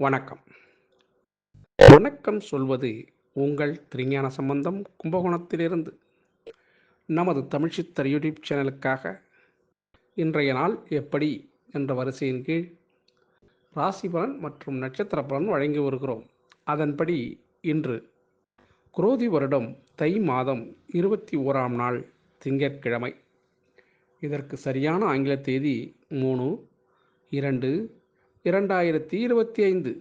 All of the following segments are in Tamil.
வணக்கம். வணக்கம் சொல்வது உங்கள் திருஞான சம்பந்தம் கும்பகோணத்திலிருந்து. நமது தமிழ் சித்தர் யூடியூப் சேனலுக்காக இன்றைய நாள் எப்படி என்ற வரிசையின் கீழ் ராசி பலன் மற்றும் நட்சத்திர பலன் வழங்கி வருகிறோம். அதன்படி இன்று குரோதி வருடம் தை மாதம் 21ஆம் நாள் திங்கட்கிழமை. இதற்கு சரியான ஆங்கில தேதி 3/2/2025.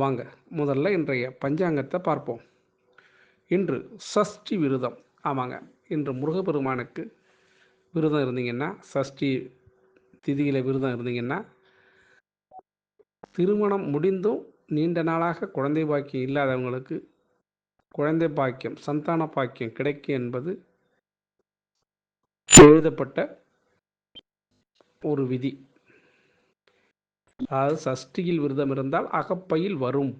வாங்க முதல்ல இன்றைய பஞ்சாங்கத்தை பார்ப்போம். இன்று சஷ்டி விரதம். ஆமாங்க, இன்று முருகப்பெருமானுக்கு விரதம் இருந்தீங்கன்னா, சஷ்டி திதியில் விரதம் இருந்தீங்கன்னா, திருமணம் முடிந்தும் நீண்ட நாளாக குழந்தை பாக்கியம் இல்லாதவங்களுக்கு குழந்தை பாக்கியம், சந்தான பாக்கியம் கிடைக்கும் என்பது எழுதப்பட்ட ஒரு விதி. அதாவது சஷ்டியில் விரதம் இருந்தால் அகப்பையில் வரும்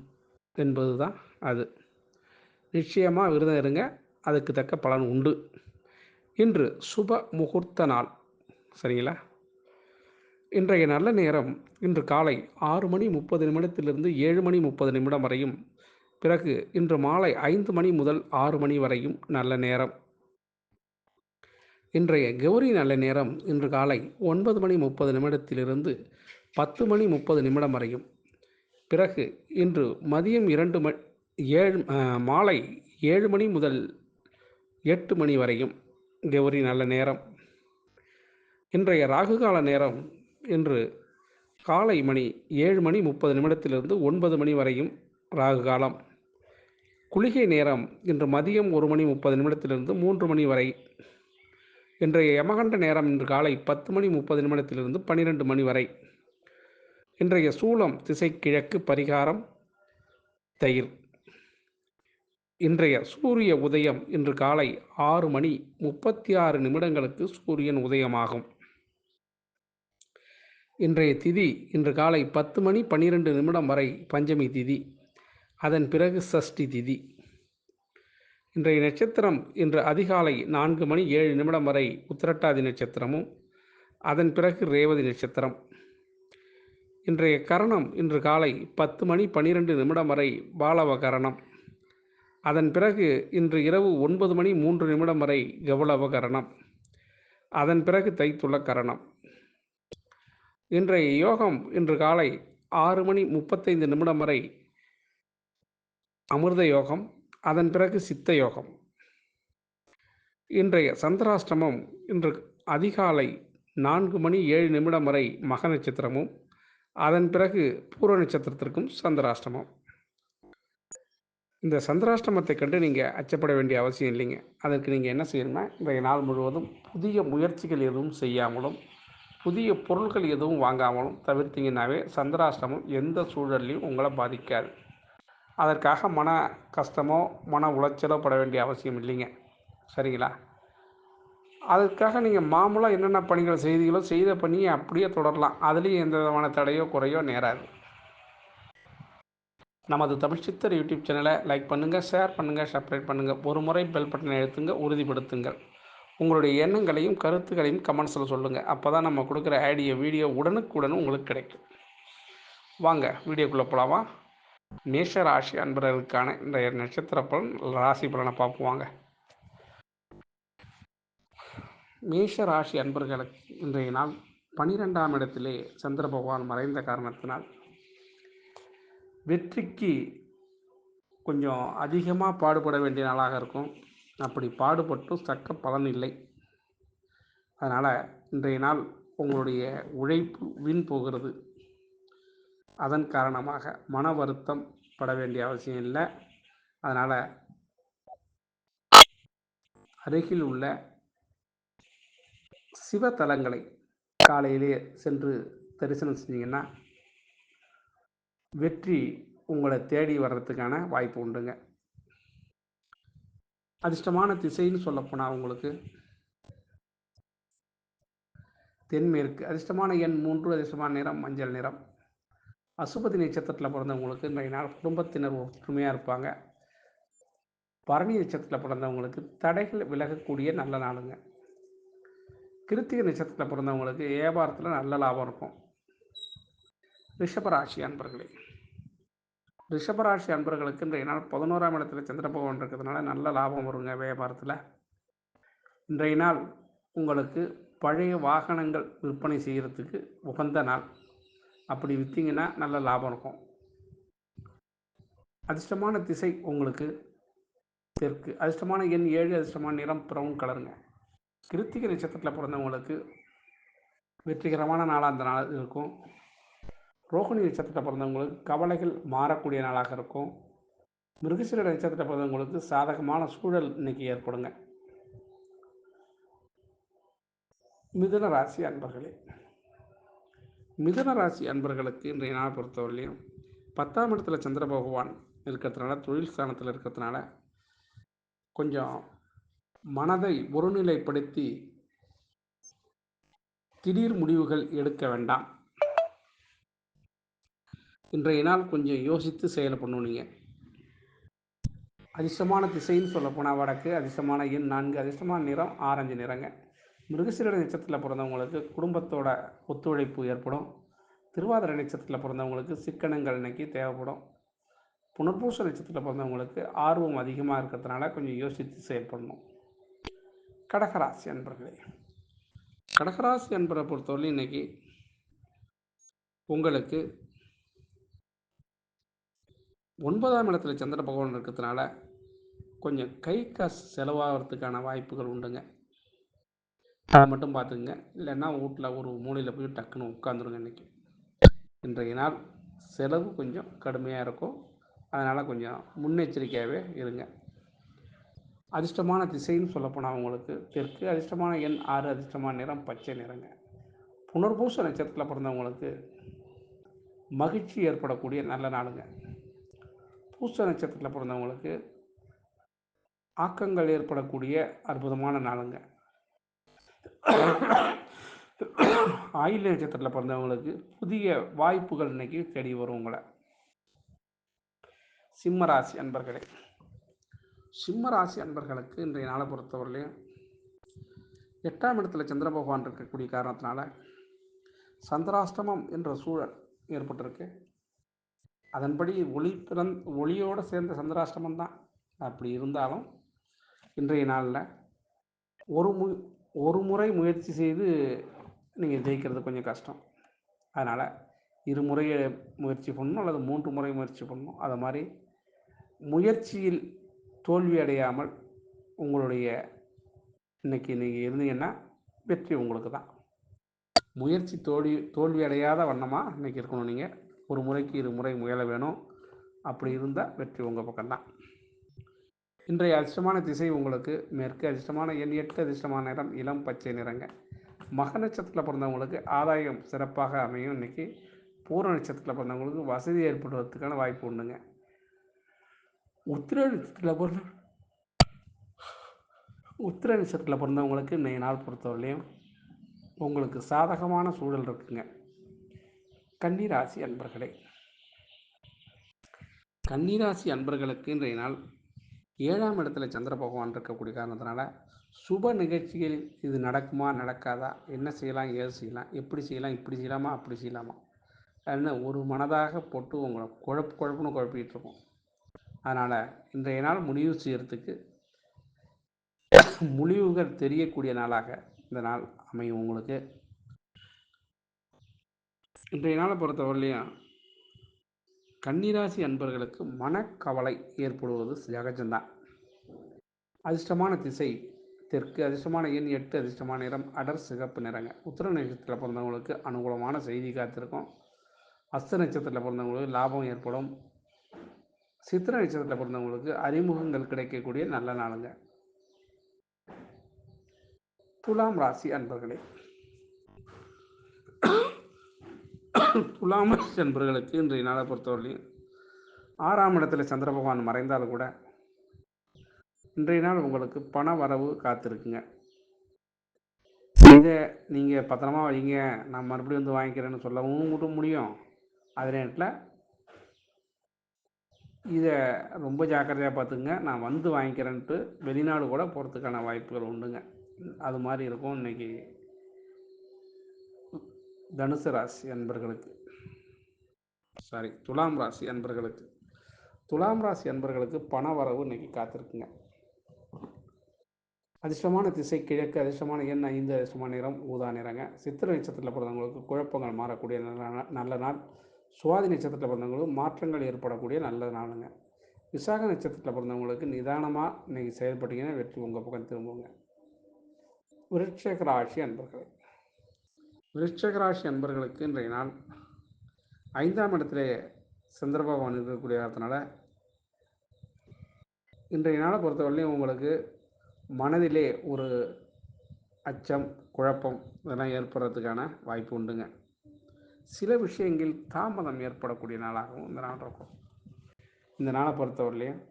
என்பது தான் அது. நிச்சயமாக விரதம் இருங்க, அதுக்கு தக்க பலன் உண்டு. இன்று சுப முகூர்த்த நாள். சரிங்களா? இன்றைய நல்ல நேரம் இன்று காலை 6:30 7:30 வரையும், பிறகு இன்று மாலை 5 முதல் 6 வரையும் நல்ல நேரம். இன்றைய கௌரி நல்ல நேரம் இன்று காலை 9:30 10:30 வரையும், பிறகு இன்று மதியம் மாலை 7 முதல் 8 வரையும் கௌரி நல்ல நேரம். இன்றைய ராகுகால நேரம் இன்று காலை 7:30 9 வரையும் ராகு காலம். குளிகை நேரம் இன்று மதியம் 1:30 3 வரை. இன்றைய யமகண்ட நேரம் இன்று காலை 10:30 12 வரை. இன்றைய சூலம் திசை கிழக்கு, பரிகாரம் தயிர். இன்றைய சூரிய உதயம் இன்று காலை 6:36 சூரியன் உதயமாகும். இன்றைய திதி இன்று காலை 10:12 வரை பஞ்சமி திதி, அதன் பிறகு சஷ்டி திதி. இன்றைய நட்சத்திரம் இன்று அதிகாலை 4:07 வரை உத்திரட்டாதி நட்சத்திரமும், அதன் பிறகு ரேவதி நட்சத்திரம். இன்றைய கரணம் இன்று காலை 10:12 வரை பாலவ கரணம், அதன் பிறகு இன்று இரவு 9:03 வரை கௌளவ கரணம், அதன் பிறகு தைத்துள கரணம். இன்றைய யோகம் இன்று காலை 6:35 வரை அமிர்த யோகம், அதன் பிறகு சித்த யோகம். இன்றைய சந்திராஷ்டமம் இன்று அதிகாலை 4:07 வரை மக நட்சத்திரமும், அதன் பிறகு பூர்வ நட்சத்திரத்திற்கும் சந்திராஷ்டமம். இந்த சந்திராஷ்டமத்தை கண்டு நீங்கள் அச்சப்பட வேண்டிய அவசியம் இல்லைங்க. அதற்கு நீங்கள் என்ன செய்யணும்னா, இன்றைய நாள் முழுவதும் புதிய முயற்சிகள் எதுவும் செய்யாமலும், புதிய பொருட்கள் எதுவும் வாங்காமலும் தவிர்த்தீங்கன்னாவே சந்திராஷ்டமம் எந்த சூழல்லையும் உங்களை பாதிக்காது. அதற்காக மன கஷ்டமோ மன உளைச்சலோ பட வேண்டிய அவசியம் இல்லைங்க. சரிங்களா? அதுக்காக நீங்கள் மாமூலாக என்னென்ன பணிகள் செய்தீங்களோ செய்த பணியை அப்படியே தொடரலாம். அதுலேயும் எந்த விதமான தடையோ குறையோ நேராது. நமது தமிழ் சித்தர் யூடியூப் சேனலை லைக் பண்ணுங்கள், ஷேர் பண்ணுங்கள், சப்ஸ்கிரைப் பண்ணுங்கள். ஒரு முறை பெல் பட்டனை அழுத்துங்க, உறுதிப்படுத்துங்கள். உங்களுடைய எண்ணங்களையும் கருத்துக்களையும் கமெண்ட்ஸில் சொல்லுங்கள். அப்போ தான் நம்ம கொடுக்குற வீடியோ உடனுக்குடன் உங்களுக்கு கிடைக்கும். வாங்க வீடியோக்குள்ளே போகலாமா? மேஷ ராசி அன்பர்களுக்கான இன்றைய நட்சத்திர பலன், ராசி பலனை பார்ப்போம். மேஷ ராசி அன்பர்களுக்கு இன்றைய நாள் 12ஆம் இடத்திலே சந்திர பகவான் மறைந்த காரணத்தினால் வெற்றிக்கு கொஞ்சம் அதிகமாக பாடுபட வேண்டிய நாளாக இருக்கும். அப்படி பாடுபட்டும் தக்க பலன் இல்லை. அதனால் இன்றைய நாள் உங்களுடைய உழைப்பு வீண் போகிறது. அதன் காரணமாக மன வருத்தம் பட வேண்டிய அவசியம் இல்லை. அதனால் அருகில் உள்ள சிவத்தலங்களை காலையிலே சென்று தரிசனம் செஞ்சீங்கன்னா வெற்றி உங்களை தேடி வர்றதுக்கான வாய்ப்பு உண்டுங்க. அதிர்ஷ்டமான திசைன்னு சொல்லப்போனால் உங்களுக்கு தென்மேற்கு. அதிர்ஷ்டமான எண் 3. அதிர்ஷ்டமான நிறம் மஞ்சள் நிறம். அசுபதி நட்சத்திரத்தில் பிறந்தவங்களுக்கு இன்றைய நாள் குடும்பத்தினர் ஒற்றுமையாக இருப்பாங்க. பரணி நட்சத்திரத்தில் பிறந்தவங்களுக்கு தடைகள் விலகக்கூடிய நல்ல நாளுங்க. கிருத்திகை நட்சத்திரத்தில் பிறந்தவங்களுக்கு வியாபாரத்தில் நல்ல லாபம் இருக்கும். ரிஷபராசி அன்பர்களே, ரிஷபராசி அன்பர்களுக்கு இன்றைய நாள் 11ஆம் இடத்துல சந்திர பகவான் இருக்கிறதுனால நல்ல லாபம் வருங்க வியாபாரத்தில். இன்றைய நாள் உங்களுக்கு பழைய வாகனங்கள் விற்பனை செய்கிறதுக்கு உகந்த நாள். அப்படி விற்றீங்கன்னா நல்ல லாபம் இருக்கும். அதிர்ஷ்டமான திசை உங்களுக்கு தெற்கு. அதிர்ஷ்டமான எண் 7. அதிர்ஷ்டமான நிறம் ப்ரௌன் கலருங்க. கிருத்திகை நட்சத்திரத்தில் பிறந்தவங்களுக்கு வெற்றிகரமான நாளாக அந்த நாள் இருக்கும். ரோகிணி நட்சத்திரத்தில் பிறந்தவங்களுக்கு கவலைகள் மாறக்கூடிய நாளாக இருக்கும். மிருகசீரிட நட்சத்திரத்தில் பிறந்தவங்களுக்கு சாதகமான சூழல் இன்னைக்கு ஏற்படுங்க. மிதுன ராசி அன்பர்களே, மிதுன ராசி அன்பர்களுக்கு இன்றைய நாள் பொறுத்தவரையிலையும் 10ஆம் இடத்துல சந்திர பகவான் இருக்கிறதுனால, தொழில் ஸ்தானத்தில் இருக்கிறதுனால கொஞ்சம் மனதை ஒருநிலைப்படுத்தி திடீர் முடிவுகள் எடுக்க வேண்டாம். இன்றைய நாள் கொஞ்சம் யோசித்து செயல்படணும். நீங்கள் அதிர்ஷ்டமான திசைன்னு சொல்லப்போனால் வடக்கு. அதிர்ஷ்டமான எண் 4. அதிர்ஷ்டமான நிறம் ஆரஞ்சு நிறங்க. மிருகசீரிட நட்சத்திரத்தில் பிறந்தவங்களுக்கு குடும்பத்தோட ஒத்துழைப்பு ஏற்படும். திருவாதிரை நட்சத்திரத்தில் பிறந்தவங்களுக்கு சிக்கனங்கள் இன்னைக்கு தேவைப்படும். புனர்பூச நட்சத்திரத்தில் பிறந்தவங்களுக்கு ஆர்வம் அதிகமாக இருக்கிறதுனால கொஞ்சம் யோசித்து செயல்படணும். கடகராசி அன்பர்களே, கடகராசி அன்பரை பொறுத்தவரை இன்னைக்கு உங்களுக்கு 9ஆம் இடத்துல சந்திர பகவான் இருக்கிறதுனால கொஞ்சம் கை காசு செலவாகிறதுக்கான வாய்ப்புகள் உண்டுங்க. அதை மட்டும் பார்த்துக்குங்க. இல்லைன்னா வீட்டில் ஒரு மூலையில் போய் டக்குன்னு உட்காந்துருங்க. இன்றைய நாள் செலவு கொஞ்சம் கடுமையாக இருக்கும். அதனால் கொஞ்சம் முன்னெச்சரிக்கையாகவே இருங்க. அதிர்ஷ்டமான திசைன்னு சொல்லப்போனால் உங்களுக்கு தெற்கு. அதிர்ஷ்டமான எண் 6. அதிர்ஷ்டமான நிறம் பச்சை நிறங்க. புனர்பூச நட்சத்திரத்தில் பிறந்தவங்களுக்கு மகிழ்ச்சி ஏற்படக்கூடிய நல்ல நாளுங்க. பூச நட்சத்திரத்தில் பிறந்தவங்களுக்கு ஆக்கங்கள் ஏற்படக்கூடிய அற்புதமான நாளுங்க. ஆயில்ய நட்சத்திரத்தில் பிறந்தவங்களுக்கு புதிய வாய்ப்புகள் இன்னைக்கு தேடி வரும் உங்களை. சிம்மராசி அன்பர்களே, சிம்மராசி அன்பர்களுக்கு இன்றைய நாளை பொறுத்தவரையிலையும் 8ஆம் இடத்துல சந்திர பகவான் இருக்கக்கூடிய காரணத்தினால சந்திராஷ்டமம் என்ற சூழல் ஏற்பட்டிருக்கு. அதன்படி ஒளியோடு சேர்ந்த சந்திராஷ்டமம் தான். அப்படி இருந்தாலும் இன்றைய நாளில் ஒரு முறை முயற்சி செய்து நீங்கள் ஜெயிக்கிறது கொஞ்சம் கஷ்டம். அதனால் 2 முறை முயற்சி பண்ணணும் அல்லது 3 முறை முயற்சி பண்ணணும். அது மாதிரி முயற்சியில் தோல்வி அடையாமல் உங்களுடைய இன்னைக்கு நீங்கள் இருந்தீங்கன்னா வெற்றி உங்களுக்கு தான். முயற்சி தோல்வி அடையாத வண்ணமாக இன்றைக்கி இருக்கணும். நீங்கள் ஒரு முறைக்கு 2 முறை முயல வேணும். அப்படி இருந்தால் வெற்றி உங்கள் பக்கம்தான். இன்றைய அதிர்ஷ்டமான திசை உங்களுக்கு மேற்கு. அதிர்ஷ்டமான எண் 8. அதிர்ஷ்டமான நிறம் இளம் பச்சை நிறங்க. மக நட்சத்திரத்தில் பிறந்தவங்களுக்கு ஆதாயம் சிறப்பாக அமையும். இன்றைக்கி பூர நட்சத்திரத்தில் பிறந்தவங்களுக்கு வசதி ஏற்படுவதற்கான வாய்ப்பு உண்டுங்க. உத்திர நட்சத்திரத்தில் பிறந்தவங்களுக்கு இன்றைய நாள் பொறுத்தவரையிலையும் உங்களுக்கு சாதகமான சூழல் இருக்குங்க. கன்னிராசி அன்பர்களே, கன்னிராசி அன்பர்களுக்கு இன்றைய நாள் 7ஆம் இடத்துல சந்திர பகவான் இருக்கக்கூடிய காரணத்தினால சுப நிகழ்ச்சிகள் இது நடக்குமா நடக்காதா, என்ன செய்யலாம் ஏது செய்யலாம், எப்படி செய்யலாம், இப்படி செய்யலாமா அப்படி செய்யலாமா அப்படின்னு ஒரு மனதாக போட்டு உங்களை குழப்புன்னு குழப்பிகிட்டு இருக்கும். அதனால் இன்றைய நாள் முடிவு செய்கிறதுக்கு முடிவுகள் தெரியக்கூடிய நாளாக இந்த நாள் அமையும் உங்களுக்கு. இன்றைய நாளை பொறுத்தவரையிலையும் கன்னிராசி அன்பர்களுக்கு மனக்கவலை ஏற்படுவது சகஜம்தான். அதிர்ஷ்டமான திசை தெற்கு. அதிர்ஷ்டமான எண் 8. அதிர்ஷ்டமான நிறம் அடர் சிகப்பு நிறங்க. உத்திர நட்சத்திரத்தில் பிறந்தவங்களுக்கு அனுகூலமான செய்தி காத்திருக்கும். அஸ்த நட்சத்திரத்தில் பிறந்தவங்களுக்கு லாபம் ஏற்படும். சித்திர நட்சத்திரத்தில் பிறந்தவங்களுக்கு அறிமுகங்கள் கிடைக்கக்கூடிய நல்ல நாளுங்க. துலாம் ராசி அன்பர்களே, துலாம் ராசி அன்பர்களுக்கு இன்றைய நாளை பொறுத்தவரையிலையும் 6ஆம் இடத்துல சந்திர பகவான் மறைந்தாலும் கூட இன்றைய நாள் உங்களுக்கு பண வரவு காத்திருக்குங்க. இதை நீங்கள் பத்திரமா வைங்க, நான் மறுபடியும் வந்து வாங்கிக்கிறேன்னு சொல்லவும் கூட முடியும். அதே நேரத்தில் இதை ரொம்ப ஜாக்கிரதையாக பார்த்துங்க, நான் வந்து வாங்கிக்கிறேன்ட்டு வெளிநாடு கூட போகிறதுக்கான வாய்ப்புகள் உண்டுங்க. அது மாதிரி இருக்கும் இன்றைக்கி தனுசு ராசி அன்பர்களுக்கு, துலாம் ராசி அன்பர்களுக்கு. துலாம் ராசி அன்பர்களுக்கு பண வரவு இன்னைக்கு காத்திருக்குங்க. அதிர்ஷ்டமான திசை கிழக்கு, அதிர்ஷ்டமான எண் 5, அதிர்ஷ்டமான நிறம் ஊதா நிறங்க. சித்திரை நட்சத்திரத்தில் பிறந்தவங்களுக்கு குழப்பங்கள் மாறக்கூடிய நல்ல நாள். சுவாதி நட்சத்திரத்தில் பிறந்தவங்களுக்கு மாற்றங்கள் ஏற்படக்கூடிய நல்ல நாளுங்க. விசாக நட்சத்திரத்தில் பிறந்தவங்களுக்கு நிதானமாக இன்னைக்கு செயல்பட்டீங்கன்னா வெற்றி உங்கள் பக்கம் திரும்புங்க. விருட்சிக ராசி அன்பர்களே, விருட்சிக ராசி அன்பர்களுக்கு இன்றைய நாள் 5ஆம் இடத்திலே சந்திர பகவான் இருக்கக்கூடிய காரணத்தினால இன்றைய நாளை பொறுத்தவரையிலையும் உங்களுக்கு மனதிலே ஒரு அச்சம், குழப்பம் இதெல்லாம் ஏற்படுறதுக்கான வாய்ப்பு உண்டுங்க. சில விஷயங்கள் தாமதம் ஏற்படக்கூடிய நாளாகவும் இந்த நாள் இருக்கும். இந்த நாளை பொறுத்தவரையிலையும்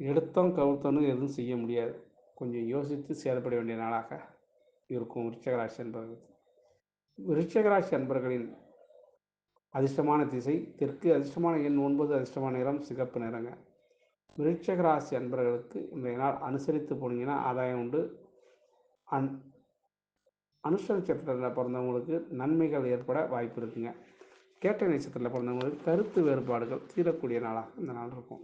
எடுத்தோம் கவுத்தோன்னு எதுவும் செய்ய முடியாது. கொஞ்சம் யோசித்து செயல்பட வேண்டிய நாளாக இருக்கும் விருச்சிகராசி அன்பர்களுக்கு. விருச்சிகராசி அன்பர்களின் அதிர்ஷ்டமான திசை தெற்கு, அதிர்ஷ்டமான எண் 9, அதிர்ஷ்டமான நிறம் சிகப்பு நிறங்க. விருச்சிக ராசி அன்பர்களுக்கு இன்றைய நாள் அனுசரித்து போனீங்கன்னா ஆதாயம் உண்டு. அனுஷ நட்சத்திரத்தில் பிறந்தவங்களுக்கு நன்மைகள் ஏற்பட வாய்ப்பு இருக்குங்க. கேட்டை நட்சத்திரத்தில் பிறந்தவங்களுக்கு கருத்து வேறுபாடுகள் தீரக்கூடிய நாளாக இந்த நாள் இருக்கும்.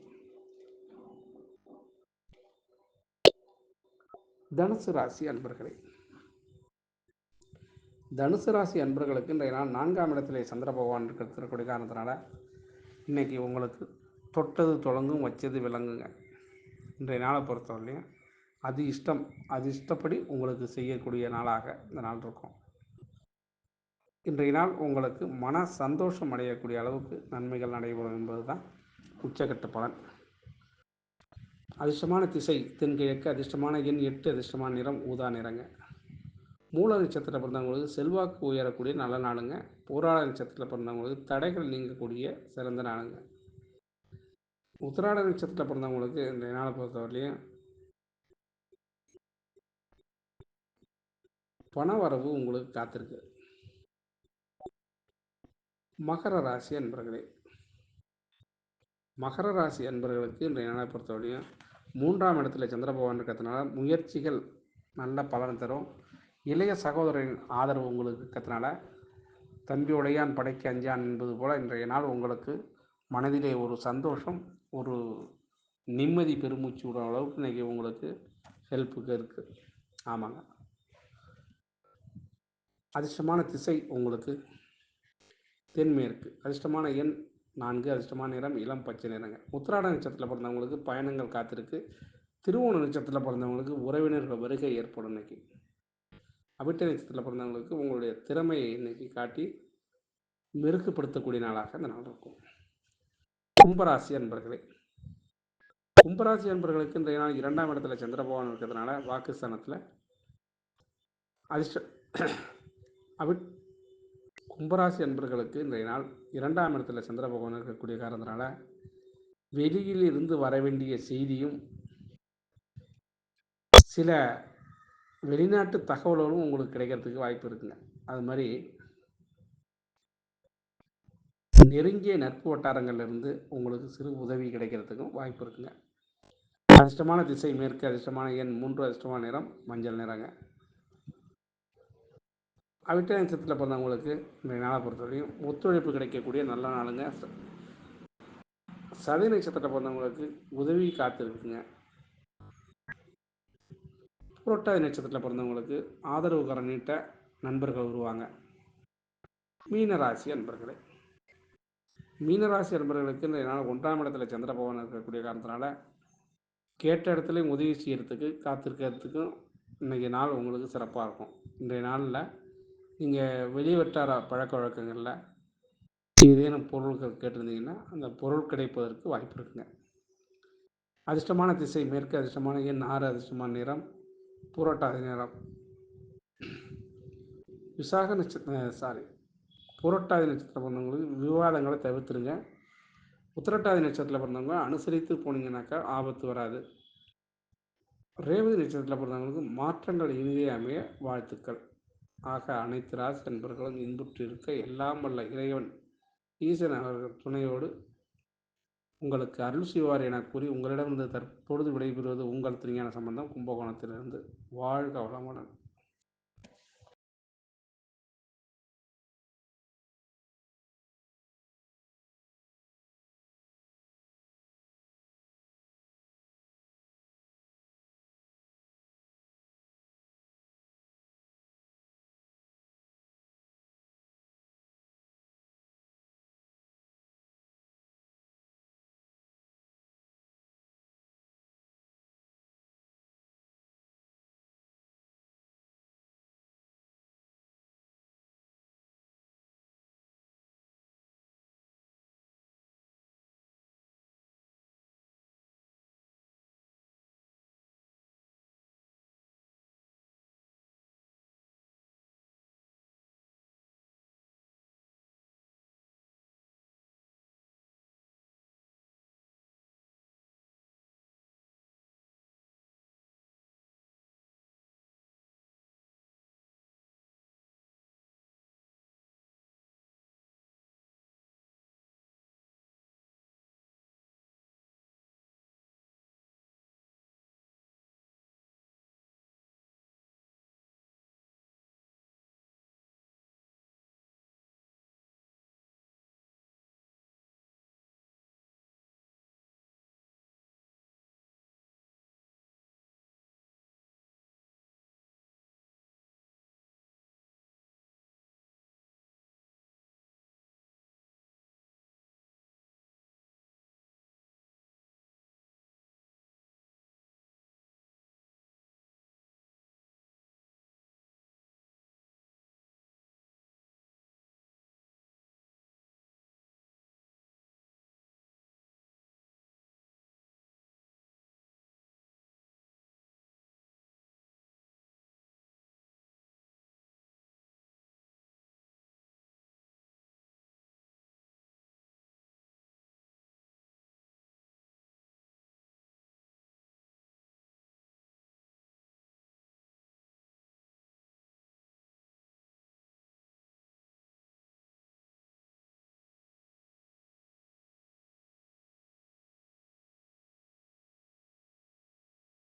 தனுசு ராசி அன்பர்களே, தனுசு ராசி அன்பர்களுக்கு இன்றைய நாள் 4ஆம் இடத்திலே சந்திர பகவான் இருக்கக்கூடிய காரணத்தினால இன்னைக்கு உங்களுக்கு தொட்டது தொடங்கும், வச்சது விளங்குங்க. இன்றைய நாளை பொறுத்தவரையிலையும் அது இஷ்டப்படி உங்களுக்கு செய்யக்கூடிய நாளாக இந்த நாள் இருக்கும். இன்றைய நாள் உங்களுக்கு மன சந்தோஷம் அடையக்கூடிய அளவுக்கு நன்மைகள் நடைபெறும் என்பது தான் உச்சகட்ட பலன். அதிர்ஷ்டமான திசை தென்கிழக்கு, அதிர்ஷ்டமான எண் 8, அதிர்ஷ்டமான நிறம் ஊதா நிறங்க. மூல நட்சத்திரத்தில் பிறந்தவங்களுக்கு செல்வாக்கு உயரக்கூடிய நல்ல நாளுங்க. பூராட நட்சத்திரத்தில் பிறந்தவங்களுக்கு தடைகள் நீங்கக்கூடிய சிறந்த நாளுங்க. உத்திராட நட்சத்திரத்தில் பிறந்தவங்களுக்கு இந்த நாளை பொறுத்தவரையிலையும் பண வரவு உங்களுக்கு காத்திருக்கு. மகர ராசி அன்பர்களே, மகர ராசி அன்பர்களுக்கு இன்றைய நாளை பொறுத்தவரையும் 3ஆம் இடத்துல சந்திர பகவான் இருக்கிறதுனால முயற்சிகள் நல்ல பலன் தரும். இளைய சகோதரரின் ஆதரவு உங்களுக்கு இருக்கிறதுனால தம்பியுடையான் படைக்கு அஞ்சான் என்பது போல இன்றைய நாள் உங்களுக்கு மனதிலே ஒரு சந்தோஷம், ஒரு நிம்மதி பெருமூச்சு விடுற அளவுக்கு இன்றைக்கி உங்களுக்கு ஹெல்ப்புக்கு இருக்குது. ஆமாங்க. அதிர்ஷ்டமான திசை உங்களுக்கு தென்மேற்கு, அதிர்ஷ்டமான எண் 4, அதிர்ஷ்டமான நிறம் இளம் பச்சை நிறங்க. உத்திராட நட்சத்திரத்தில் பிறந்தவங்களுக்கு பயணங்கள் காத்திருக்கு. திருவோண நட்சத்திரத்தில் பிறந்தவங்களுக்கு உறவினர்கள் வருகை ஏற்படும். இன்னைக்கு அவிட்ட நட்சத்திரத்தில் பிறந்தவங்களுக்கு உங்களுடைய திறமையை இன்னைக்கு காட்டி மெருகுப்படுத்தக்கூடிய நாளாக இந்த நாள் இருக்கும். கும்பராசி அன்பர்களே, கும்பராசி அன்பர்களுக்கு இன்றைய நாள் 2ஆம் இடத்துல சந்திர பகவான் இருக்கிறதுனால வாக்குஸ்தானத்தில் அதிர்ஷ்ட கும்பராசி அன்பர்களுக்கு இன்றைய நாள் 2ஆம் இடத்துல சந்திர பகவான் இருக்கக்கூடிய காரணத்தினால வெளியில் இருந்து வர வேண்டிய செய்தியும் சில வெளிநாட்டு தகவல்களும் உங்களுக்கு கிடைக்கிறதுக்கு வாய்ப்பு இருக்குங்க. அது மாதிரி நெருங்கிய நட்பு வட்டாரங்கள்லேருந்து உங்களுக்கு சிறு உதவி கிடைக்கிறதுக்கும் வாய்ப்பு இருக்குங்க. அதிர்ஷ்டமான திசை மேற்கு, அதிர்ஷ்டமான எண் 3, அதிர்ஷ்டமான நிறம் மஞ்சள் நிறங்க. அவிட்ட நட்சத்திரத்தில் பிறந்தவங்களுக்கு இன்றைய நாளை பொறுத்தவரையும் ஒத்துழைப்பு கிடைக்கக்கூடிய நல்ல நாளுங்க. சதய நட்சத்திரத்தில் பிறந்தவங்களுக்கு உதவி காத்திருக்குங்க. புரட்டாதி நட்சத்திரத்தில் பிறந்தவங்களுக்கு ஆதரவு கர நீட்ட நண்பர்கள் வருவாங்க. மீனராசி அன்பர்களே, மீனராசி அன்பர்களுக்கு இந்த நாள் 1ஆம் இடத்துல சந்திர பகவான் இருக்கக்கூடிய காரணத்தினால கேட்ட இடத்துலையும் உதவி செய்கிறதுக்கு காத்திருக்கிறதுக்கும் இன்றைக்கி நாள் உங்களுக்கு சிறப்பாக இருக்கும். இன்றைய நாளில் நீங்கள் வெளிவட்டார பழக்க வழக்கங்களில் ஏதேனும் பொருட்கள் கேட்டிருந்தீங்கன்னா அந்த பொருள் கிடைப்பதற்கு வாய்ப்பு இருக்குங்க. அதிர்ஷ்டமான திசை மேற்கு, அதிர்ஷ்டமான எண் 6, அதிர்ஷ்டமான நிறம் புரட்டாதி நிறம். விசாக புரட்டாதி நட்சத்திரம் பிறந்தவங்களுக்கு விவாதங்களை தவிர்த்துருங்க. உத்திரட்டாதி நட்சத்திரத்தில் பிறந்தவங்க அனுசரித்து போனீங்கன்னாக்கா ஆபத்து வராது. ரேவதி நட்சத்திரத்தில் பிறந்தவங்களுக்கு மாற்றங்கள் இனிதே அமைய வாழ்த்துக்கள். ஆக அனைத்து ராசி நண்பர்களும் இன்புற்று இருக்க எல்லாம் வல்ல இறைவன் ஈசன் அவர்கள் துணையோடு உங்களுக்கு அருள் செய்வார் என கூறி உங்களிடமிருந்து தற்பொழுது விடைபெறுவது உங்கள் திருஞான சம்பந்தம், கும்பகோணத்திலிருந்து. வாழ்க வளமுடன்.